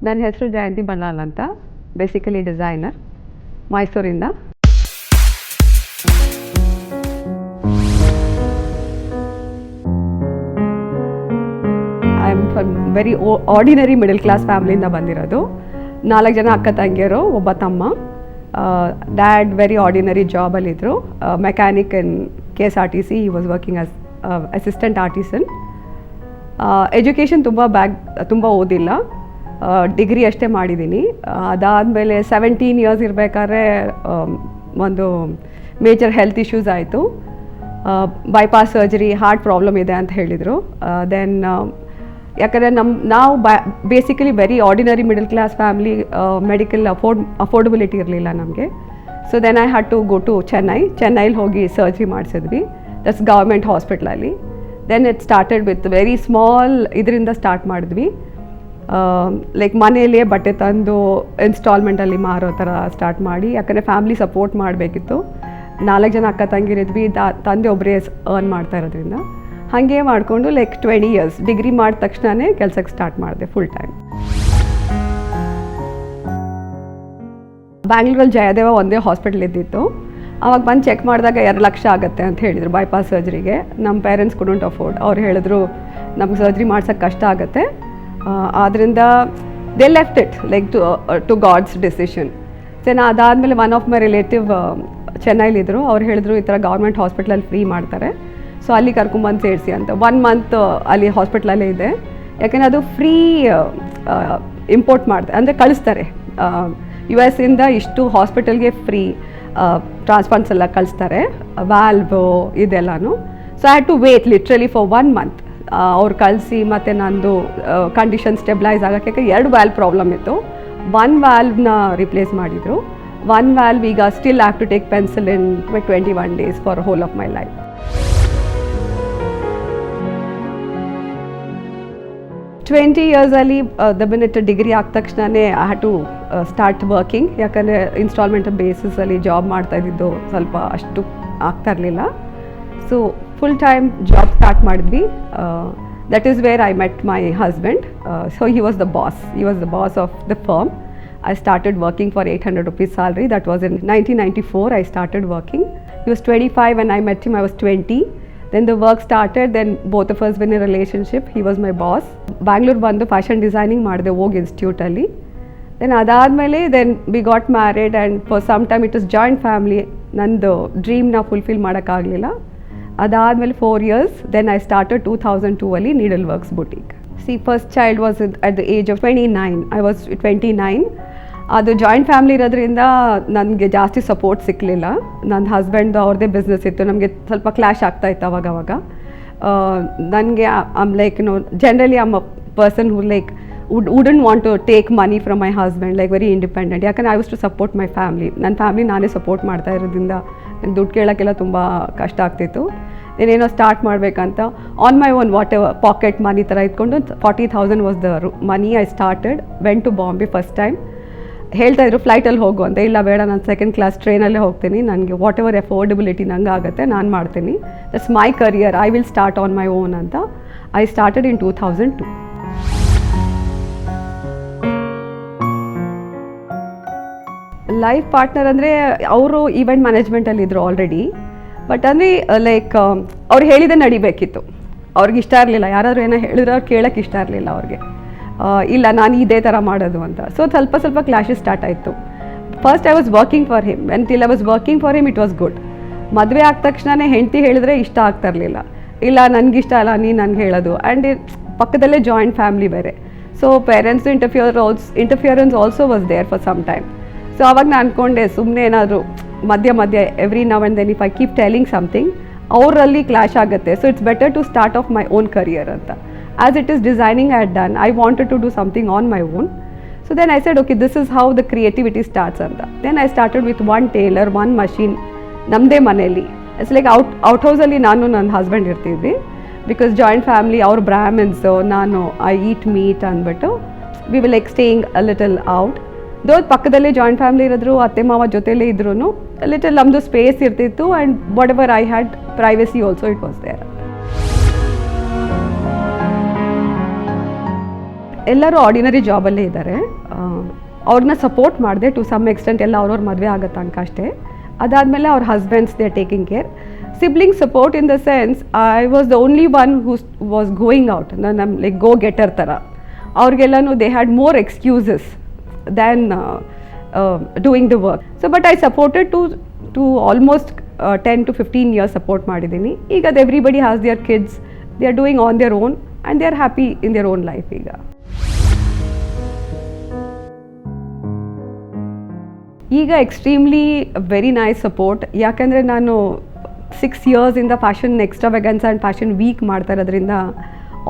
ನನ್ನ ಹೆಸರು ಜಯಂತಿ ಬಲ್ಲಾಲ್ ಅಂತ, ಬೇಸಿಕಲಿ ಡಿಸೈನರ್, ಮೈಸೂರಿಂದ. I am from very ordinary middle class ಫ್ಯಾಮಿಲಿಯಿಂದ ಬಂದಿರೋದು. 4 ಜನ ಅಕ್ಕ ತಂಗಿಯರು, ಒಬ್ಬ ತಮ್ಮ. ಡ್ಯಾಡ್ ವೆರಿ ಆರ್ಡಿನರಿ ಜಾಬಲ್ಲಿದ್ದರು, mechanic in KSRTC. He was working as assistant artisan. Education ತುಂಬ ಓದಿಲ್ಲ, ಡಿಗ್ರಿ ಅಷ್ಟೇ ಮಾಡಿದ್ದೀನಿ. ಅದಾದಮೇಲೆ 17 ಇಯರ್ಸ್ ಇರಬೇಕಾದ್ರೆ ಒಂದು ಮೇಜರ್ ಹೆಲ್ತ್ ಇಶ್ಯೂಸ್ ಆಯಿತು. ಬೈಪಾಸ್ ಸರ್ಜರಿ, ಹಾರ್ಟ್ ಪ್ರಾಬ್ಲಮ್ ಇದೆ ಅಂತ ಹೇಳಿದರು. ದೆನ್ ಯಾಕಂದರೆ ನಾವು basically very ordinary middle class family, medical affordability ಇರಲಿಲ್ಲ ನಮಗೆ. So then I had to go to ಚೆನ್ನೈಲಿ ಹೋಗಿ ಸರ್ಜರಿ ಮಾಡಿಸಿದ್ವಿ. ದಟ್ಸ್ ಗೌರ್ಮೆಂಟ್ ಹಾಸ್ಪಿಟ್ಲಲ್ಲಿ. Then it started with very small ಇದರಿಂದ ಸ್ಟಾರ್ಟ್ ಮಾಡಿದ್ವಿ. ಲೈಕ್ ಮನೆಯಲ್ಲಿಯೇ ಬಟ್ಟೆ ತಂದು ಇನ್ಸ್ಟಾಲ್ಮೆಂಟಲ್ಲಿ ಮಾರೋ ಥರ ಸ್ಟಾರ್ಟ್ ಮಾಡಿ, ಯಾಕಂದರೆ ಫ್ಯಾಮಿಲಿ ಸಪೋರ್ಟ್ ಮಾಡಬೇಕಿತ್ತು. 4 ಜನ ಅಕ್ಕ ತಂಗಿರಿದ್ವಿ, ತಂದೆ ಒಬ್ಬರೇ ಅರ್ನ್ ಮಾಡ್ತಾ ಇರೋದ್ರಿಂದ ಹಾಗೆ ಮಾಡಿಕೊಂಡು ಲೈಕ್ 20 ಇಯರ್ಸ್ ಡಿಗ್ರಿ ಮಾಡಿದ ತಕ್ಷಣವೇ ಕೆಲಸಕ್ಕೆ ಸ್ಟಾರ್ಟ್ ಮಾಡಿದೆ ಫುಲ್ ಟೈಮ್. ಬ್ಯಾಂಗ್ಳೂರಲ್ಲಿ ಜಯದೇವ ಒಂದೇ ಹಾಸ್ಪಿಟ್ಲ್ ಇದ್ದಿತ್ತು. ಆವಾಗ ಬಂದು ಚೆಕ್ ಮಾಡಿದಾಗ 2 ಲಕ್ಷ ಆಗುತ್ತೆ ಅಂತ ಹೇಳಿದರು ಬೈಪಾಸ್ ಸರ್ಜರಿಗೆ. ನಮ್ಮ ಪೇರೆಂಟ್ಸ್ ಕುಡಂಟ್ ಅಫೋರ್ಡ್. ಅವ್ರು ಹೇಳಿದ್ರು ನಮ್ಗೆ ಸರ್ಜರಿ ಮಾಡ್ಸೋಕ್ಕೆ ಕಷ್ಟ ಆಗುತ್ತೆ. ಆದ್ದರಿಂದ they left it like to God's decision. Then ಅದಾದಮೇಲೆ ಒನ್ ಆಫ್ ಮೈ ರಿಲೇಟಿವ್ ಚೆನ್ನೈಲಿದ್ದರು. ಅವ್ರು ಹೇಳಿದ್ರು ಈ ಥರ ಗೌರ್ಮೆಂಟ್ ಹಾಸ್ಪಿಟ್ಲಲ್ಲಿ ಫ್ರೀ ಮಾಡ್ತಾರೆ, ಸೊ ಅಲ್ಲಿ ಕರ್ಕೊಂಬಂದು ಸೇರಿಸಿ ಅಂತ. 1 ಮಂತ್ ಅಲ್ಲಿ ಹಾಸ್ಪಿಟ್ಲಲ್ಲೇ ಇದೆ. ಯಾಕೆಂದರೆ ಅದು ಫ್ರೀ ಇಂಪೋರ್ಟ್ ಮಾಡ್ತಾರೆ, ಅಂದರೆ ಕಳಿಸ್ತಾರೆ. US ಇಂದ ಇಷ್ಟು ಹಾಸ್ಪಿಟಲ್ಗೆ ಫ್ರೀ ಟ್ರಾನ್ಸ್ಪ್ಲಾಂಟ್ಸ್ ಎಲ್ಲ ಕಳಿಸ್ತಾರೆ, ವ್ಯಾಲ್ವ್ ಇದೆಲ್ಲನೂ. So I had to wait literally for 1 month. ಅವ್ರು ಕಳಿಸಿ ಮತ್ತು ನಂದು ಕಂಡೀಷನ್ ಸ್ಟೆಬ್ಲೈಸ್ ಆಗೋಕ್ಕೆ 2 ವ್ಯಾಲ್ವ್ ಪ್ರಾಬ್ಲಮ್ ಇತ್ತು. 1 ವ್ಯಾಲ್ವ್ನ ರಿಪ್ಲೇಸ್ ಮಾಡಿದರು. 1 ವ್ಯಾಲ್ವ್ ಈಗ still have to take penicillin 21 days for whole of my life. 20 ಇಯರ್ಸಲ್ಲಿ ದ ಮಿನಿಟ್ ಡಿಗ್ರಿ ಆದ ತಕ್ಷಣವೇ I had to start working. ಯಾಕಂದರೆ ಇನ್ಸ್ಟಾಲ್ಮೆಂಟ್ ಬೇಸಿಸಲ್ಲಿ ಜಾಬ್ ಮಾಡ್ತಾಯಿದ್ದು ಸ್ವಲ್ಪ ಅಷ್ಟು ಆಗ್ತಾ ಇರಲಿಲ್ಲ. So full time job start ಮಾಡಿದ್ವಿ. That is where I met my husband. So he was the boss of the firm. I started working for 800 rupees salary. That was in 1994 I started working. He was 25 when I met him. I was 20. Then the work started. Then both of us were in a relationship. He was my boss. Bangalore ಬಂದು fashion designing ಮಾಡಿದೆ ಹೋಗಿ ಇನ್ಸ್ಟಿಟ್ಯೂಟಲ್ಲಿ. Then ಅದಾದಮೇಲೆ then we got married and for some time it was joint family. ನಂದು ಡ್ರೀಮ್ನ fulfil ಮಾಡೋಕ್ಕಾಗಲಿಲ್ಲ. ಅದಾದಮೇಲೆ 4 years. Then I started 2002 ಅಲ್ಲಿ needle works boutique. First child was at the age of 29. I was 29. ಅದು ಜಾಯಿಂಟ್ ಫ್ಯಾಮಿಲಿ ಇರೋದ್ರಿಂದ ನನಗೆ ಜಾಸ್ತಿ support ಸಿಕ್ಕಲಿಲ್ಲ. ನನ್ನ ಹಸ್ಬೆಂಡ್ ಅವ್ರದ್ದೇ ಬಿಸ್ನೆಸ್ ಇತ್ತು. ನಮಗೆ ಸ್ವಲ್ಪ ಕ್ಲ್ಯಾಶ್ ಆಗ್ತಾಯಿತ್ತು ಅವಾಗವಾಗ. ನನಗೆ like generally a person who like wouldn't want to take money from my husband, like very independent. ಯಾಕಂದರೆ I was to support my family. ನನ್ನ ಫ್ಯಾಮಿಲಿ ನಾನೇ ಸಪೋರ್ಟ್ ಮಾಡ್ತಾ ಇರೋದ್ರಿಂದ ನನಗೆ ದುಡ್ಡು ಕೇಳೋಕ್ಕೆಲ್ಲ ತುಂಬ ಕಷ್ಟ ಆಗ್ತಿತ್ತು. ಏನೇನೋ ಸ್ಟಾರ್ಟ್ ಮಾಡಬೇಕಂತ on my own whatever pocket money ಥರ ಇಟ್ಕೊಂಡು 40,000 was the money. I started, went to Bombay first time. ಹೇಳ್ತಾಯಿದ್ರು ಫ್ಲೈಟಲ್ಲಿ ಹೋಗು ಅಂತ. ಇಲ್ಲ ಬೇಡ, ನಾನು 2nd class ಟ್ರೈನಲ್ಲೇ ಹೋಗ್ತೀನಿ. ನನಗೆ ವಾಟ್ ಎವರ್ ಅಫೋರ್ಡಬಿಲಿಟಿ ನಂಗೆ ಆಗುತ್ತೆ ನಾನು ಮಾಡ್ತೀನಿ. That's my career, I will start on my own ಅಂತ. I started in 2002. Life partner ಅಂದರೆ ಅವರು ಈವೆಂಟ್ ಮ್ಯಾನೇಜ್ಮೆಂಟಲ್ಲಿದ್ದರು ಆಲ್ರೆಡಿ. ಬಟ್ ಅಂದರೆ ಲೈಕ್ ಅವ್ರು ಹೇಳಿದೆ ನಡಿಬೇಕಿತ್ತು. ಅವ್ರಿಗೆ ಇಷ್ಟ ಇರಲಿಲ್ಲ, ಯಾರಾದರೂ ಏನೋ ಹೇಳಿದ್ರೆ ಅವ್ರು ಕೇಳೋಕ್ಕೆ ಇಷ್ಟ ಇರಲಿಲ್ಲ ಅವ್ರಿಗೆ. ಇಲ್ಲ ನಾನು ಇದೇ ಥರ ಮಾಡೋದು ಅಂತ. ಸೊ ಸ್ವಲ್ಪ ಕ್ಲಾಶಸ್ ಸ್ಟಾರ್ಟ್ ಆಯಿತು. First I was working for him. When I was working for him it was good. ಮದುವೆ ಆದ ತಕ್ಷಣವೇ ಹೆಂಡತಿ ಹೇಳಿದ್ರೆ ಇಷ್ಟ ಆಗ್ತಾ ಇರಲಿಲ್ಲ. ಇಲ್ಲ ನನಗಿಷ್ಟ ಅಲ್ಲ ನೀನು ನನಗೆ ಹೇಳೋದು. ಆ್ಯಂಡ್ ಪಕ್ಕದಲ್ಲೇ ಜಾಯಿಂಟ್ ಫ್ಯಾಮಿಲಿ ಬೇರೆ. So parents interference also was there for some time. So ಅವಾಗ ನಾನು ಅಂದ್ಕೊಂಡೆ ಸುಮ್ಮನೆ ಏನಾದರೂ ಮಧ್ಯ every now and then if I keep telling something ಅವರಲ್ಲಿ ಕ್ಲಾಶ್ ಆಗುತ್ತೆ. So it's better to start off my own career ಅಂತ. As it is designing I had done, I wanted to do something on my own. So then I said, okay, this is how the creativity starts anta. Then I started with 1 tailor, 1 machine, namde maneli. It's like out house alli nanu ನನ್ನ husband ಇರ್ತಿದ್ವಿ. Because joint family, ಅವ್ರ ಬ್ರಾಹ್ಮಿನ್ಸು, ನಾನು I eat meet ಅಂದ್ಬಿಟ್ಟು we will like staying a little out. ದೋ ಪಕ್ಕದಲ್ಲೇ joint family ಇರೋದ್ರು, ಅತ್ತೆ ಮಾವ ಜೊತೆಲೇ ಇದ್ರೂ ಲಿಟಲ್ ನಮ್ಮದು ಸ್ಪೇಸ್ ಇರ್ತಿತ್ತು. And whatever I had privacy also it was there. ಎಲ್ಲರೂ ಆರ್ಡಿನರಿ ಜಾಬಲ್ಲೇ ಇದ್ದಾರೆ. ಅವ್ರನ್ನ ಸಪೋರ್ಟ್ ಮಾಡಿದೆ ಟು ಸಮ್ ಎಕ್ಸ್ಟೆಂಟ್, ಎಲ್ಲ ಅವ್ರವ್ರ ಮದುವೆ ಆಗೋ ತನಕ ಅಷ್ಟೇ. ಅದಾದಮೇಲೆ ಅವ್ರ husbands they are taking care. Sibling support in the sense I was the only one who was going out. ನಮ್ಮ ಲೈಕ್ ಗೋ ಗೆಟರ್ ಥರ. ಅವ್ರಿಗೆಲ್ಲನೂ they had more excuses than doing the work. So but I supported to almost 10 to 15 years support ಮಾಡಿದ್ದೀನಿ. ಈಗ everybody has their kids, they are doing on their own and they are happy in their own life. ಈಗ extremely very nice support. ಯಾಕಂದರೆ ನಾನು 6 yearsಯಿಂದ fashion ಎಕ್ಸ್ಟ್ರಾವೆಗನ್ಸ್ and fashion weak ಮಾಡ್ತಾ ಇರೋದ್ರಿಂದ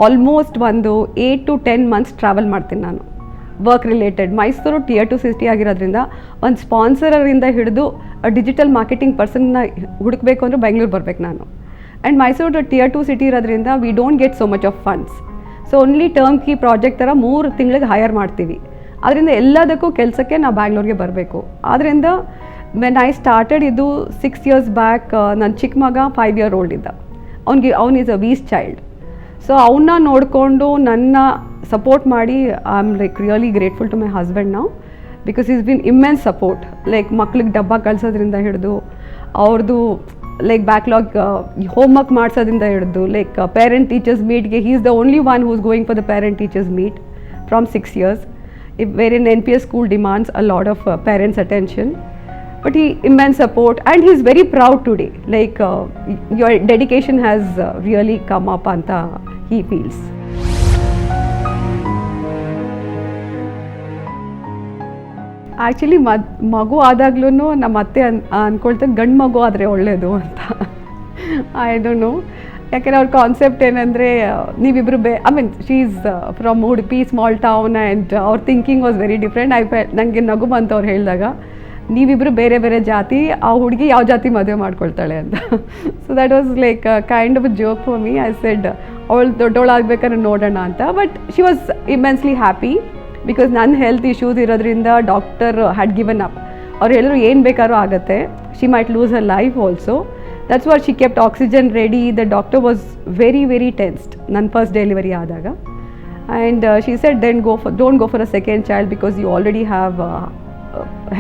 almost ಒಂದು 8 to 10 months travel ಮಾಡ್ತೀನಿ ನಾನು work related. Mysuru Tier 2 city ಆಗಿರೋದ್ರಿಂದ ಒಂದು ಸ್ಪಾನ್ಸರಿಂದ ಹಿಡಿದು ಡಿಜಿಟಲ್ ಮಾರ್ಕೆಟಿಂಗ್ ಪರ್ಸನ್ನ ಹುಡುಕಬೇಕು ಅಂದರೆ ಬೆಂಗಳೂರು ಬರಬೇಕು ನಾನು. ಆ್ಯಂಡ್ ಮೈಸೂರು Tier 2 ಸಿಟಿ ಇರೋದ್ರಿಂದ we don't get so much of funds. So only term key project ಥರ 3 ತಿಂಗಳಿಗೆ ಹೈಯರ್ ಮಾಡ್ತೀವಿ. ಅದರಿಂದ ಎಲ್ಲದಕ್ಕೂ ಕೆಲಸಕ್ಕೆ ನಾವು ಬ್ಯಾಂಗ್ಳೂರಿಗೆ ಬರಬೇಕು. ಆದ್ದರಿಂದ ವೆನ್ ಐ ಸ್ಟಾರ್ಟೆಡ್ ಇದು 6 years ಬ್ಯಾಕ್, ನನ್ನ ಚಿಕ್ಕ ಮಗ 5 year old ಇದ್ದ. ಅವ್ನು is a whiz child. So ಅವನ್ನ ನೋಡಿಕೊಂಡು ನನ್ನ ಸಪೋರ್ಟ್ ಮಾಡಿ I am like really grateful to my husband ನಾವು, because is been immense support. Like ಮಕ್ಳಿಗೆ ಡಬ್ಬ ಕಳ್ಸೋದ್ರಿಂದ ಹಿಡಿದು ಅವ್ರದ್ದು ಲೈಕ್ ಬ್ಯಾಕ್ಲಾಗ್ ಹೋಮ್ವರ್ಕ್ ಮಾಡಿಸೋದ್ರಿಂದ ಹಿಡಿದು ಲೈಕ್ ಪೇರೆಂಟ್ ಟೀಚರ್ಸ್ ಮೀಟ್ಗೆ he is the only one who is going for the parent teachers meet from 6 years. Wherein NPS school demands a lot of parents' attention, but he immense support and he is very proud today. Like your dedication has really come up anta he feels. Actually ಮಗು ಆದಾಗ್ಲೂ ನಮ್ಮ ಅತ್ತೆ ಅಂದ್ಕೊಳ್ತಾರೆ ಗಂಡು ಮಗು ಆದರೆ ಒಳ್ಳೆಯದು ಅಂತ. I don't know, ಯಾಕೆಂದರೆ ಅವ್ರ ಕಾನ್ಸೆಪ್ಟ್ ಏನಂದರೆ ನೀವಿಬ್ಬರು I mean she is from Udupi small town and ಅವ್ರ ಥಿಂಕಿಂಗ್ ವಾಸ್ ವೆರಿ ಡಿಫ್ರೆಂಟ್. ನನಗೆ ನಗು ಬಂತು ಅವ್ರು ಹೇಳಿದಾಗ, ನೀವಿಬ್ಬರು ಬೇರೆ ಬೇರೆ ಜಾತಿ, ಆ ಹುಡುಗಿ ಯಾವ ಜಾತಿ ಮದುವೆ ಮಾಡ್ಕೊಳ್ತಾಳೆ ಅಂತ. So that was like kind of a joke for me. I said ಅವಳು ದೊಡ್ಡವಳಾಗಬೇಕಾದ್ರೆ ನೋಡೋಣ ಅಂತ. But she was immensely happy because ನನ್ನ ಹೆಲ್ತ್ ಇಶ್ಯೂಸ್ ಇರೋದ್ರಿಂದ ಡಾಕ್ಟರ್ ಹ್ಯಾಡ್ ಗಿವನ್ ಅಪ್. ಅವ್ರು ಹೇಳಿದ್ರು ಏನು ಬೇಕಾದ್ರೂ ಆಗುತ್ತೆ, she might lose her life also. That's what she kept oxygen ready. The doctor was very, very tensed. Nan first delivery aadaga. And she said, then don't go for a second child because you already have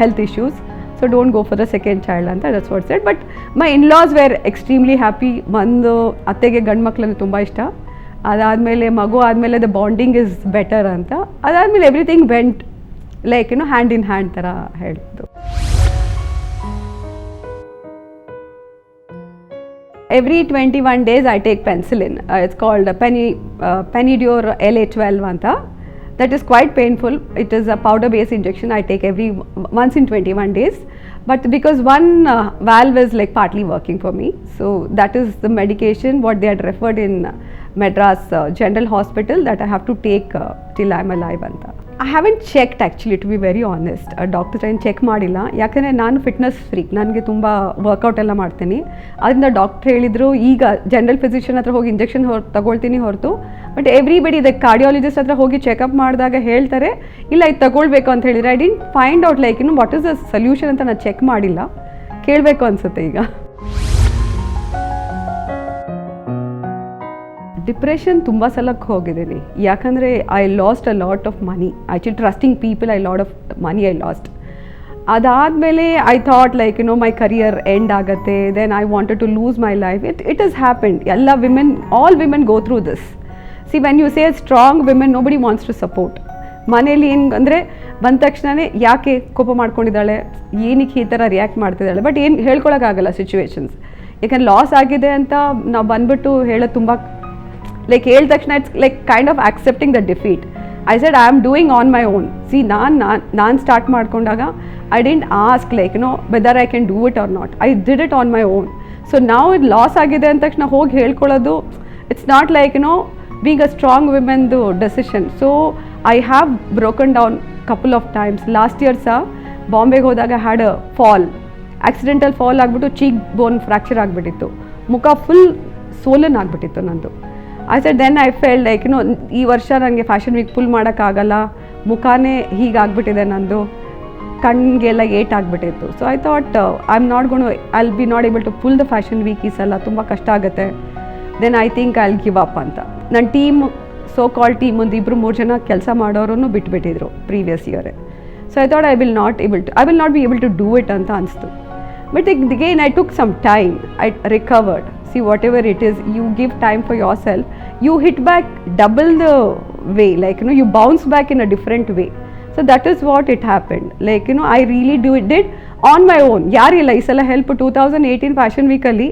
health issues. So don't go for the second child. Anta that's what said. But my in-laws were extremely happy. Mandu attege gandu makkalanu tumba ishta. Adadmele magu admele the bonding is better anta. Adadmele everything went like hand in hand tara heldu. Every 21 days I take penicillin. It's called Penidure LA12 anta. That is quite painful. It is a powder based injection I take once in 21 days. But because one valve is like partly working for me, so that is the medication what they had referred in Madras General Hospital that I have to take till I am alive anta. I haven't checked actually, to be very honest. Doctor ಏನು check ಮಾಡಿಲ್ಲ, ಯಾಕಂದರೆ ನಾನು fitness freak, ನನಗೆ ತುಂಬ workout ಎಲ್ಲ ಮಾಡ್ತೀನಿ. ಅದರಿಂದ doctor ಹೇಳಿದರು ಈಗ ಜನರಲ್ ಫಿಸಿಷಿಯನ್ ಹತ್ರ ಹೋಗಿ ಇಂಜೆಕ್ಷನ್ ತಗೊಳ್ತೀನಿ ಹೊರತು. ಬಟ್ ಎವ್ರಿಬಡಿ ದ ಕಾರ್ಡಿಯಾಲಜಿಸ್ಟ್ ಹತ್ರ ಹೋಗಿ ಚೆಕಪ್ ಮಾಡಿದಾಗ ಹೇಳ್ತಾರೆ ಇಲ್ಲ ಇದು ತಗೊಳ್ಬೇಕು ಅಂತ ಹೇಳಿದರೆ. I didn't find out like what is the solution ಅಂತ ನಾನು ಚೆಕ್ ಮಾಡಿಲ್ಲ, ಕೇಳಬೇಕು ಅನಿಸುತ್ತೆ ಈಗ. ಡಿಪ್ರೆಷನ್ ತುಂಬ ಸಲಕ್ಕೆ ಹೋಗಿದ್ದೀನಿ, ಯಾಕಂದರೆ I lost a lot of money. Actually trusting people I lot of money I lost. ಅದಾದಮೇಲೆ I thought like my career end ಆಗುತ್ತೆ, then I wanted to lose my life. It is happened. ಎಲ್ಲ women, all women go through this. See when you say strong women nobody wants to support. ಮನೇಲಿ ಏನು ಅಂದರೆ ಬಂದ ತಕ್ಷಣವೇ ಯಾಕೆ ಕೋಪ ಮಾಡ್ಕೊಂಡಿದ್ದಾಳೆ, ಏನಕ್ಕೆ ಈ ಥರ ರಿಯಾಕ್ಟ್ ಮಾಡ್ತಿದ್ದಾಳೆ, ಬಟ್ ಏನು ಹೇಳ್ಕೊಳಕ್ಕಾಗಲ್ಲ ಸಿಚುವೇಶನ್ಸ್. ಯಾಕಂದ್ರೆ ಲಾಸ್ ಆಗಿದೆ ಅಂತ ನಾವು ಬಂದ್ಬಿಟ್ಟು ಹೇಳೋದು ತುಂಬ ಲೈಕ್ ಹೇಳಿದ ತಕ್ಷಣ it's like kind of accepting the defeat. I said I am doing on my own. See ನಾನು ಸ್ಟಾರ್ಟ್ ಮಾಡ್ಕೊಂಡಾಗ I didn't ask like whether I can do it or not. I did it on my own. So ನಾವು ಇದು loss ಆಗಿದೆ ಅಂದ ತಕ್ಷಣ ಹೋಗಿ ಹೇಳ್ಕೊಳ್ಳೋದು it's not like being a strong ವಿಮೆನ್ದು decision. So I have broken down couple of times. Last year ಸಹ ಬಾಂಬೆಗೆ ಹೋದಾಗ had a fall, accidental fall ಆಗಿಬಿಟ್ಟು ಚೀಕ್ ಬೋನ್ ಫ್ರ್ಯಾಕ್ಚರ್ ಆಗಿಬಿಟ್ಟಿತ್ತು, ಮುಖ ಫುಲ್ ಸೋಲನ್ ಆಗಿಬಿಟ್ಟಿತ್ತು ನಂದು. I said then I fell like ಈ ವರ್ಷ ನನಗೆ ಫ್ಯಾಷನ್ ವೀಕ್ ಫುಲ್ ಮಾಡೋಕ್ಕಾಗಲ್ಲ, ಮುಖಾನೇ ಹೀಗಾಗ್ಬಿಟ್ಟಿದೆ ನಂದು, ಕಣ್ಣಿಗೆಲ್ಲ ಏಟ್ ಆಗಿಬಿಟ್ಟಿತ್ತು. So I thought I am not gonna I will be not able to pull the fashion week ಈ ಸಲ, ತುಂಬ ಕಷ್ಟ ಆಗುತ್ತೆ. Then I think I will give up ಅಂತ. ನನ್ನ ಟೀಮ್ ಸೋ ಕಾಲ್ ಟೀಮ್ ಒಂದು 2-3 ಜನ ಕೆಲಸ ಮಾಡೋರನ್ನು ಬಿಟ್ಬಿಟ್ಟಿದ್ರು ಪ್ರೀವಿಯಸ್ ಇಯರೇ. So I thought I will not be able to do it ಅಂತ ಅನಿಸ್ತು. But again I took some time, I recovered. See, whatever it is, you give time for yourself, you hit back double the way, like, you know, you bounce back in a different way. So that is what it happened. Like, you know, I really did on my own. ಯಾರಿಲ್ಲ ಈ ಸಲ help. 2018 fashion ವೀಕಲ್ಲಿ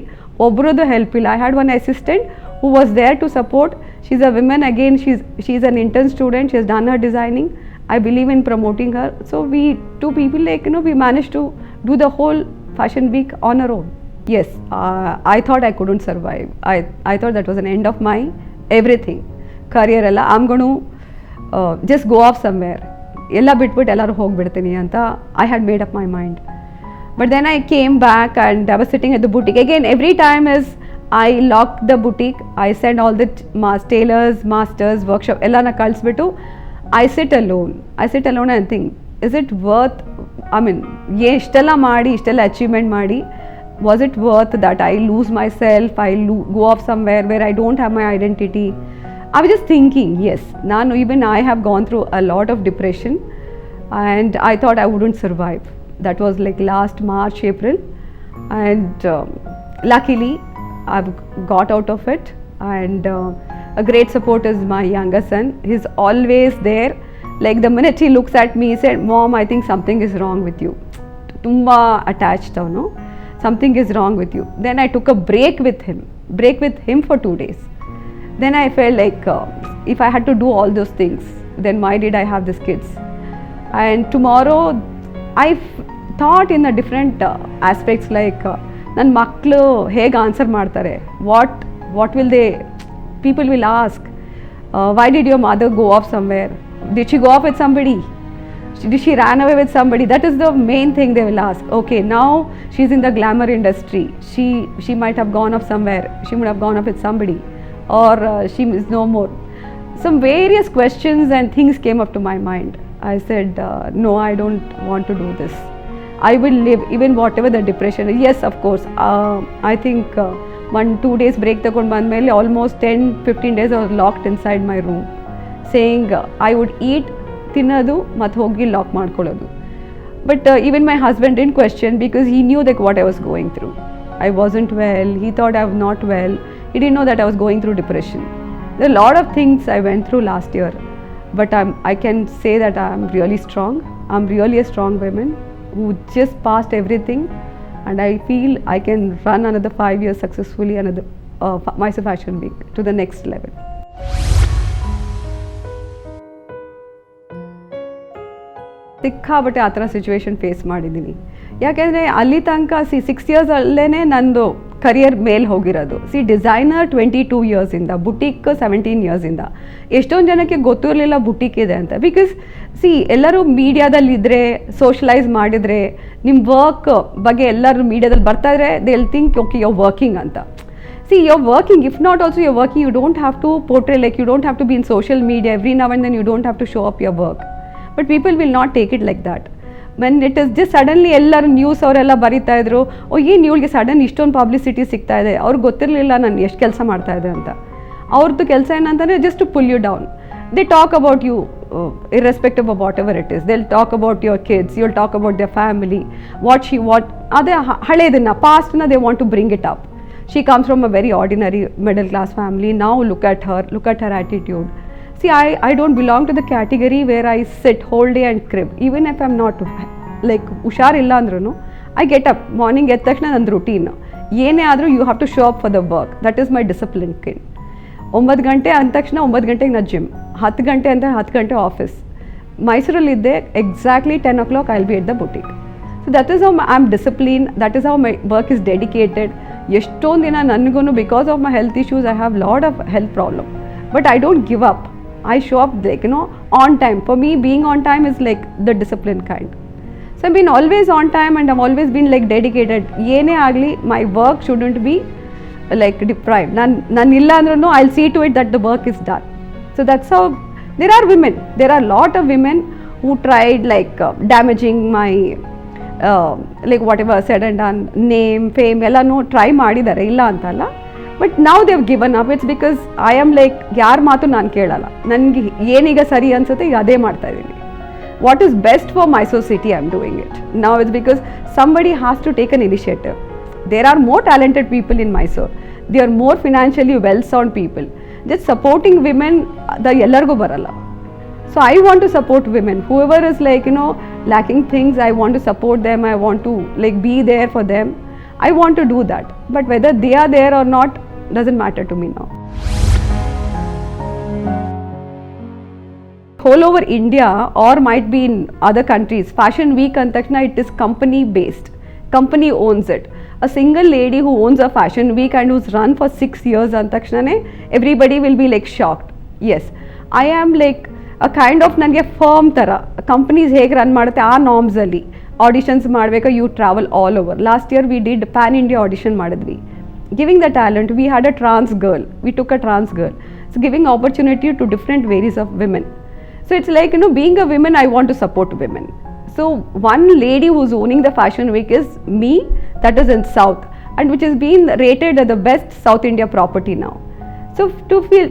ಒಬ್ಬರದ್ದು help ಇಲ್ಲ. I had one assistant who was there to support. She's a woman, again she's an intern student, she has done her designing. I believe in promoting her. So we two people, like, you know, we managed to do the whole fashion week on our own. Yes, I thought I couldn't survive. I thought that was an end of my everything. Career ಎಲ್ಲ I'm going to just go off somewhere. ಎಲ್ಲ ಬಿಟ್ಬಿಟ್ಟು ಎಲ್ಲರೂ ಹೋಗ್ಬಿಡ್ತೀನಿ ಅಂತ I had made up my mind. But then I came back and I was sitting at the boutique. Again, every time is I locked the boutique. I send all the tailors, masters, workshop ಎಲ್ಲನ ಕಳಿಸ್ಬಿಟ್ಟು I sit alone and think, is it worth, I mean, ಇಷ್ಟೆಲ್ಲ ಮಾಡಿ ಇಷ್ಟೆಲ್ಲ achievement ಮಾಡಿ, was it worth that I lose myself, go off somewhere where I don't have my identity? I was just thinking, yes, even I have gone through a lot of depression and I thought I wouldn't survive. That was like last March, April, and luckily I've got out of it, and a great support is my younger son. He's always there. Like the minute he looks at me, he said, "Mom, I think something is wrong with you." Tumba attached avanu. Something is wrong with you. Then I took a break with him for 2 days. Then I felt like if I had to do all those things, then why did I have these kids? And tomorrow I thought in a different aspects, like ನನ್ನ ಮಕ್ಕಳು ಹೇಗೆ answer ಮಾಡ್ತಾರೆ, what will they, people will ask, why did your mother go off somewhere? Did she go off with somebody? Did she ran away with somebody? That is the main thing they will ask. Okay, now she's in the glamour industry. She might have gone off somewhere. She would have gone off with somebody, or she is no more. Some various questions and things came up to my mind. I said, no, I don't want to do this. I will live even whatever the depression is. Yes, of course. I think 1-2 days break ತಗೊಂಡು ಬಂದಮೇಲೆ almost 10-15 days I was locked inside my room, saying I would eat, ತಿನ್ನೋದು ಮತ್ತು ಹೋಗಿ lock ಮಾಡ್ಕೊಳ್ಳೋದು. But even my husband didn't question, because he knew like what I was going through. I wasn't well. He thought I was not well. He didn't know that I was going through depression. There are a lot of things I went through last year, but I can say that I'm really strong. I'm really a strong woman who just passed everything, and I feel I can run another 5 years successfully, another Mysore Fashion Week to the next level. ಸಿಕ್ಕಾಬಟ್ಟೆ ಆ ಥರ situation face ಮಾಡಿದ್ದೀನಿ. ಯಾಕೆಂದರೆ ಅಲ್ಲಿ ತನಕ 6 years ಅಲ್ಲೇ ನಂದು career ಮೇಲೆ ಹೋಗಿರೋದು. ಡಿಸೈನರ್ 22 yearsಯಿಂದ, ಬುಟೀಕ್ 17 yearsಯಿಂದ. ಎಷ್ಟೊಂದು ಜನಕ್ಕೆ ಗೊತ್ತಿರಲಿಲ್ಲ ಬುಟೀಕ್ ಇದೆ ಅಂತ. ಬಿಕಾಸ್ ಎಲ್ಲರೂ ಮೀಡಿಯಾದಲ್ಲಿದ್ದರೆ, ಸೋಷಲೈಸ್ ಮಾಡಿದರೆ, ನಿಮ್ಮ ವರ್ಕ್ ಬಗ್ಗೆ ಎಲ್ಲರೂ ಮೀಡಿಯಾದಲ್ಲಿ ಬರ್ತಾಯಿದ್ರೆ they will think okay you are working ಅಂತ. you're working. If not also you're working, you don't have to portray, like you don't have to be in social media every now and then. You don't have to show up your work. But people will not take it like that. When it is just suddenly ಎಲ್ಲರೂ news ಅವರೆಲ್ಲ ಬರೀತಾ ಇದ್ರು, ಏನು ಇವಳಿಗೆ sudden ಇಷ್ಟೊಂದು publicity ಸಿಗ್ತಾ ಇದೆ, ಅವ್ರಿಗೆ ಗೊತ್ತಿರಲಿಲ್ಲ ನಾನು ಎಷ್ಟು ಕೆಲಸ ಮಾಡ್ತಾ ಇದೆ ಅಂತ. ಅವ್ರದ್ದು ಕೆಲಸ ಏನಂತಂದರೆ just to pull you down. They talk about you irrespective of whatever it is. They'll talk about your kids, you'll talk about their family, what ಅದೇ ಹಳೇದನ್ನ ಪಾಸ್ಟ್ನ they want to bring it up. She comes from a very ordinary middle class family. Now look at her attitude. I don't belong to the category where I sit whole day and crib. Even if I'm not like ಹುಷಾರಿಲ್ಲ ಅಂದ್ರೂ I get up morning, ಎದ್ದ ತಕ್ಷಣ ನನ್ನ routine ಏನೇ ಆದರೂ you have to show up for the work. That is my discipline kid. 9 ಗಂಟೆ ಅಂದ ತಕ್ಷಣ 9 ಗಂಟೆಗೆ ನಾನು ಜಿಮ್, 10 ಗಂಟೆ ಅಂತ 10 ಗಂಟೆ ಆಫೀಸ್. ಮೈಸೂರಲ್ಲಿದ್ದೆ exactly 10 o'clock I'll be at the boutique. So that is how I'm disciplined. That is how my work is dedicated. ಎಷ್ಟೊಂದು ದಿನ ನನಗೂ because of my health issues I have lot of health problem, but I don't give up. I show up like on time. For me being on time is like the discipline kind. So I've been always on time and I've always been like dedicated. ಏನೇ ಆಗಲಿ my work shouldn't be like deprived. ನಾನು ಇಲ್ಲ ಅಂದ್ರೂ I'll see to it that the work is done. So that's how there are a lot of women who tried like damaging my like whatever said and done, name, fame ಎಲ್ಲನೂ try ಮಾಡಿದ್ದಾರೆ, ಇಲ್ಲ ಅಂತಲ್ಲ. But ನಾವು they've given up. It's because I am like ಯಾರ ಮಾತು ನಾನು ಕೇಳಲ್ಲ, ನನಗೆ ಏನೀಗ ಸರಿ ಅನ್ಸುತ್ತೆ ಈಗ ಅದೇ ಮಾಡ್ತಾ ಇದ್ದೀನಿ. What is best for Mysuru city I am doing it. ನಾವು it's because somebody has to take an initiative. There are more talented people in Mysuru, they are more financially well sound people. Just supporting women ಎಲ್ಲರಿಗೂ ಬರಲ್ಲ. So I want to support women. Whoever is like, lacking things, I want to support them. I want to like be there for them. I want to do that. But whether they are there or not doesn't matter to me now. All over India or might be in other countries, Fashion Week and takshana it is company based. Company owns it. A single lady who owns a Fashion Week and who's run for 6 years and takshana everybody will be like shocked. Yes, I am like a kind of ನನಗೆ firm ಥರ companies ಹೇಗೆ run ಮಾಡುತ್ತೆ ಆ ನಾರ್ಮ್ಸಲ್ಲಿ auditions ಮಾಡಬೇಕು. You travel all over. Last year we did pan India audition ಮಾಡಿದ್ವಿ. Giving the talent we had a trans girl, we took a trans girl. So giving opportunity to different varies of women. So it's like being a women I want to support women. So one lady who is owning the fashion weak is me, that is in south and which is being rated as the best South India property now. So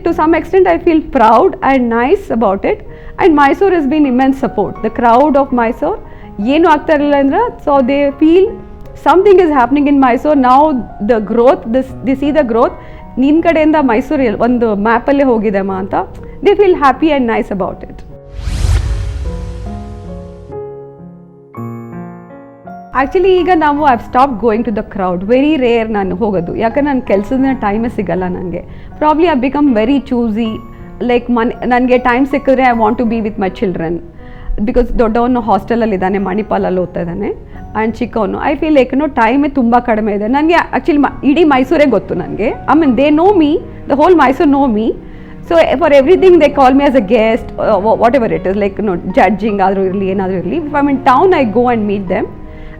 to some extent I feel proud and nice about it, and Mysore has been immense support. The crowd of Mysore ಏನು ಆಗ್ತಾ ಇರಲಿಲ್ಲ ಅಂದ್ರೆ, so they feel something is happening in Mysore now. The growth, they see the growth. ನಿನ್ನ ಕಡೆಯಿಂದ ಮೈಸೂರು ಒಂದು ಮ್ಯಾಪಲ್ಲೇ ಹೋಗಿದೆಮ್ಮ ಅಂತ they feel happy and nice about it. Actually ಈಗ ನಾವು I've stop going to the crowd. Very rare ನಾನು ಹೋಗೋದು, ಯಾಕಂದ್ರೆ ನನ್ನ ಕೆಲಸದ ಟೈಮೇ ಸಿಗಲ್ಲ ನನಗೆ. Probably I become very choosy. Like ನನಗೆ ಟೈಮ್ ಸಿಕ್ಕಿದ್ರೆ I want to be with my children. Because ದೊಡ್ಡವನು ಹಾಸ್ಟೆಲಲ್ಲಿ ಇದ್ದಾನೆ, ಮಣಿಪಾಲಲ್ಲಿ ಓದ್ತಾ ಇದ್ದಾನೆ, ಆ್ಯಂಡ್ ಚಿಕ್ಕವನು. ಐ ಫೀಲ್ ಲೈಕ್ ಟೈಮೇ ತುಂಬ ಕಡಿಮೆ ಇದೆ ನನಗೆ. ಆ್ಯಕ್ಚುಲಿ ಇಡೀ ಮೈಸೂರೇ ಗೊತ್ತು ನನಗೆ. I mean they know me, the whole Mysuru know me. So for everything they call me as a guest, whatever it is, like judging ಆದರೂ ಇರಲಿ, ಏನಾದರೂ ಇರಲಿ. If I mean town I go and meet them.